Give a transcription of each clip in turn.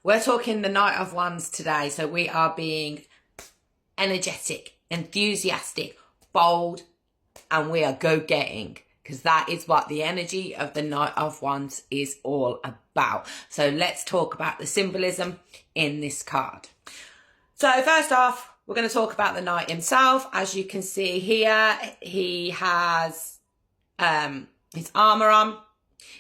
We're talking the Knight of Wands today, so we are being energetic, enthusiastic, bold, and we are go-getting, because that is what the energy of the Knight of Wands is all about. So let's talk about the symbolism in this card. So first off, we're going to talk about the Knight himself. As you can see here, he has his armour on.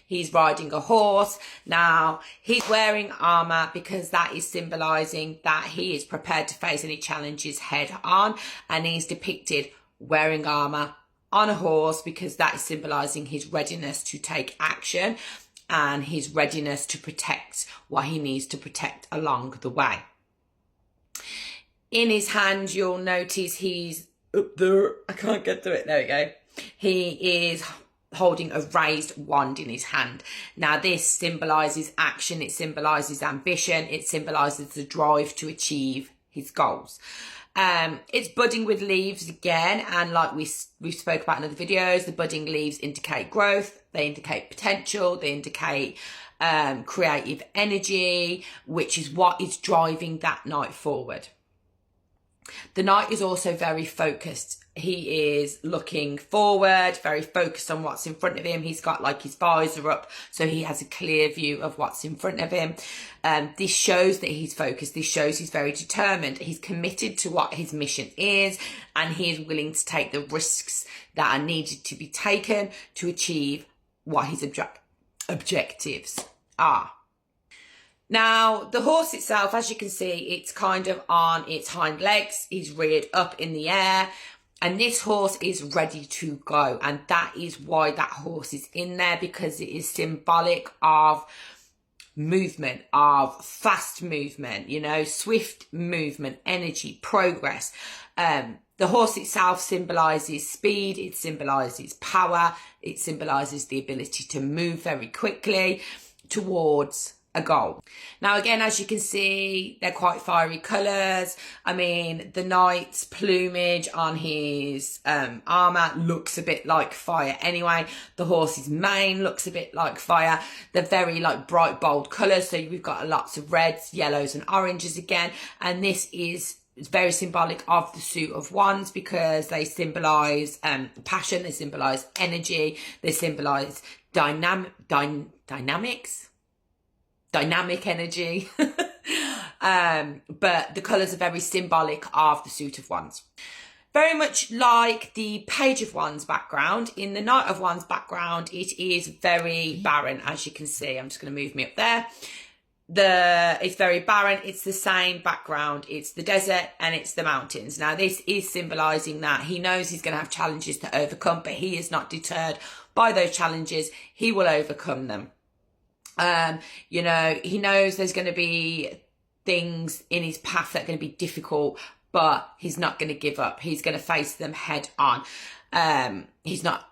He's riding a horse. Now, he's wearing armour because that is symbolising that he is prepared to face any challenges head on. And he's depicted wearing armour on a horse because that is symbolising his readiness to take action and his readiness to protect what he needs to protect along the way. In his hand, you'll notice he's up there. I can't get to it. There we go. He is holding a raised wand in his hand. Now this symbolises action, it symbolises ambition, it symbolises the drive to achieve his goals. It's budding with leaves again, and like we spoke about in other videos, the budding leaves indicate growth, they indicate potential, they indicate creative energy, which is what is driving that knight forward. The knight is also very focused. He is looking forward, very focused on what's in front of him. He's got like his visor up, so he has a clear view of what's in front of him. This shows that he's focused. This shows he's very determined. He's committed to what his mission is, and he is willing to take the risks that are needed to be taken to achieve what his objectives are. Now, the horse itself, as you can see, it's kind of on its hind legs. He's reared up in the air. And this horse is ready to go. And that is why that horse is in there, because it is symbolic of movement, of fast movement, you know, swift movement, energy, progress. The horse itself symbolises speed. It symbolises power. It symbolises the ability to move very quickly towards a goal. Now again, as you can see, they're quite fiery colours. I mean, the knight's plumage on his armour looks a bit like fire anyway. The horse's mane looks a bit like fire. They're very like bright, bold colours. So we've got lots of reds, yellows and oranges again. And this is very symbolic of the suit of wands because they symbolise passion, they symbolise energy, they symbolise dynamic energy. But the colours are very symbolic of the suit of wands. Very much like the page of wands background, in the knight of wands background, it is very barren, as you can see. I'm just going to move me up there. It's very barren. It's the same background. It's the desert and it's the mountains. Now this is symbolising that he knows he's going to have challenges to overcome, but he is not deterred by those challenges. He will overcome them. You know, he knows there's going to be things in his path that are going to be difficult, but he's not going to give up. He's going to face them head on. He's not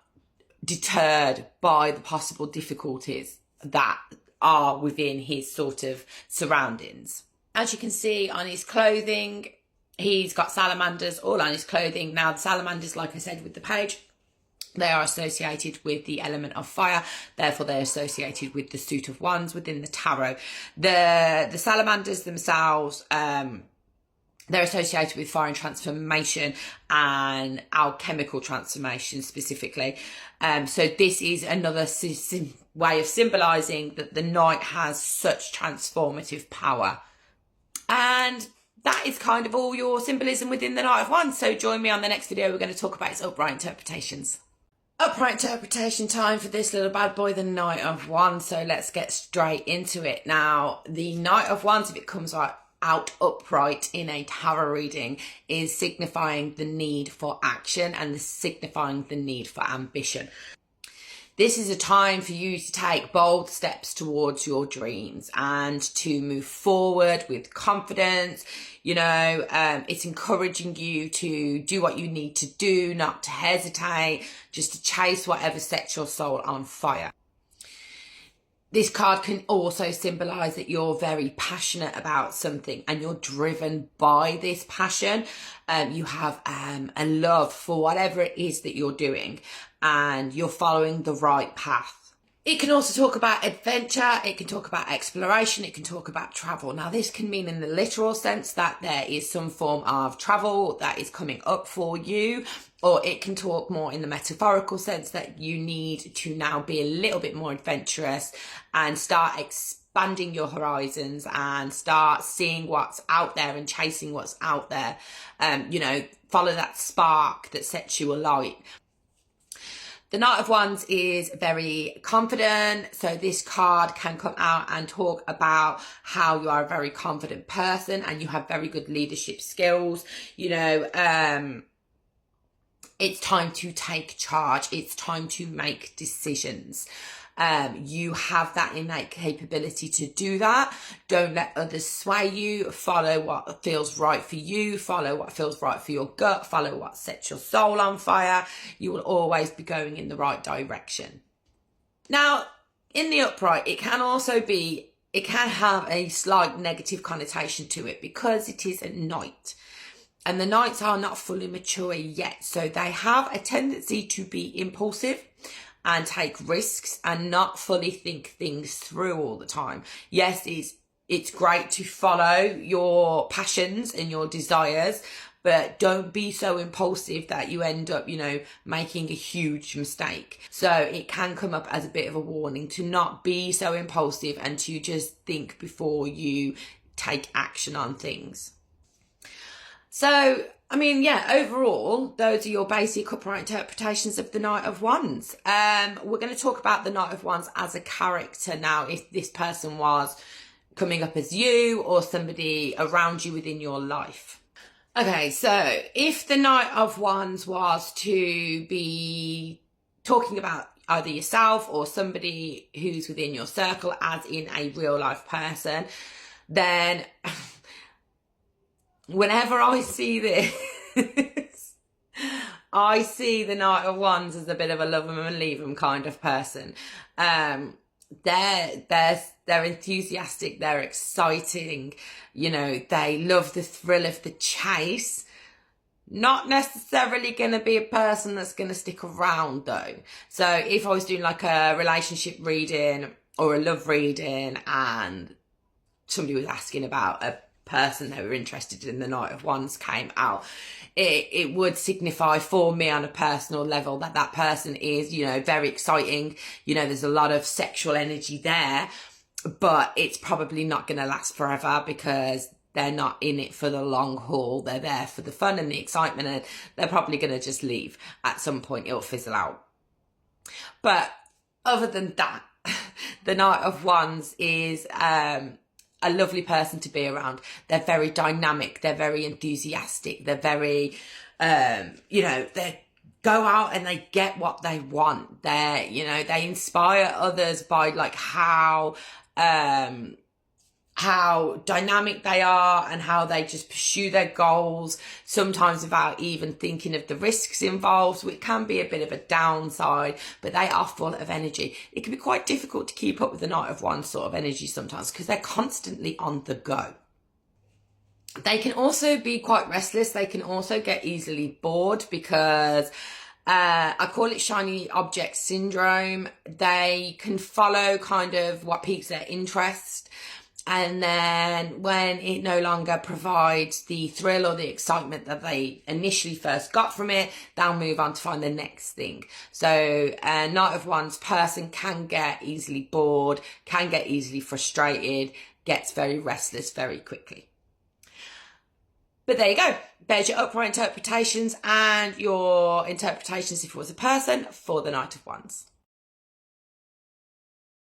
deterred by the possible difficulties that are within his sort of surroundings. As you can see on his clothing, he's got salamanders all on his clothing. Now the salamanders, like I said with the page, they are associated with the element of fire, therefore they're associated with the suit of wands within the tarot. The salamanders themselves, they're associated with fire and transformation and alchemical transformation specifically. So this is another way of symbolising that the knight has such transformative power. And that is kind of all your symbolism within the Knight of Wands. So join me on the next video. We're going to talk about its upright interpretations. Upright interpretation time for this little bad boy, the Knight of Wands. So let's get straight into it. Now, the Knight of Wands, if it comes out upright in a tarot reading, is signifying the need for action and signifying the need for ambition. This is a time for you to take bold steps towards your dreams and to move forward with confidence. You know, it's encouraging you to do what you need to do, not to hesitate, just to chase whatever sets your soul on fire. This card can also symbolise that you're very passionate about something and you're driven by this passion. You have a love for whatever it is that you're doing and you're following the right path. It can also talk about adventure, it can talk about exploration, it can talk about travel. Now, this can mean in the literal sense that there is some form of travel that is coming up for you, or it can talk more in the metaphorical sense that you need to now be a little bit more adventurous and start expanding your horizons and start seeing what's out there and chasing what's out there. Follow that spark that sets you alight. The Knight of Wands is very confident, so this card can come out and talk about how you are a very confident person and you have very good leadership skills. It's time to take charge. It's time to make decisions. You have that innate capability to do that. Don't let others sway you. Follow what feels right for you. Follow what feels right for your gut. Follow what sets your soul on fire. You will always be going in the right direction. Now, in the upright, it can have a slight negative connotation to it because it is a knight. And the knights are not fully mature yet. So they have a tendency to be impulsive and take risks and not fully think things through all the time. Yes, it's great to follow your passions and your desires, but don't be so impulsive that you end up, making a huge mistake. So it can come up as a bit of a warning to not be so impulsive and to just think before you take action on things. So, overall, those are your basic upright interpretations of the Knight of Wands. We're going to talk about the Knight of Wands as a character now, if this person was coming up as you or somebody around you within your life. Okay, so if the Knight of Wands was to be talking about either yourself or somebody who's within your circle, as in a real life person, then whenever I see this, I see the Knight of Wands as a bit of a love 'em and leave 'em kind of person. They're enthusiastic, they're exciting, they love the thrill of the chase. Not necessarily going to be a person that's going to stick around though. So if I was doing like a relationship reading or a love reading and somebody was asking about a person they were interested in, the Knight of Wands came out, it would signify for me on a personal level that person is, very exciting. There's a lot of sexual energy there, but it's probably not going to last forever because they're not in it for the long haul. They're there for the fun and the excitement, and they're probably going to just leave at some point. It'll fizzle out. But other than that, the Knight of Wands is a lovely person to be around. They're very dynamic. They're very enthusiastic. They're very, they go out and they get what they want. They inspire others by like how dynamic they are and how they just pursue their goals, sometimes without even thinking of the risks involved, which can be a bit of a downside, but they are full of energy. It can be quite difficult to keep up with the Knight of Wands sort of energy sometimes because they're constantly on the go. They can also be quite restless. They can also get easily bored because I call it shiny object syndrome. They can follow kind of what piques their interest. And then when it no longer provides the thrill or the excitement that they initially first got from it, they'll move on to find the next thing. So a Knight of Wands person can get easily bored, can get easily frustrated, gets very restless very quickly. But there you go. There's your upright interpretations and your interpretations if it was a person for the Knight of Wands.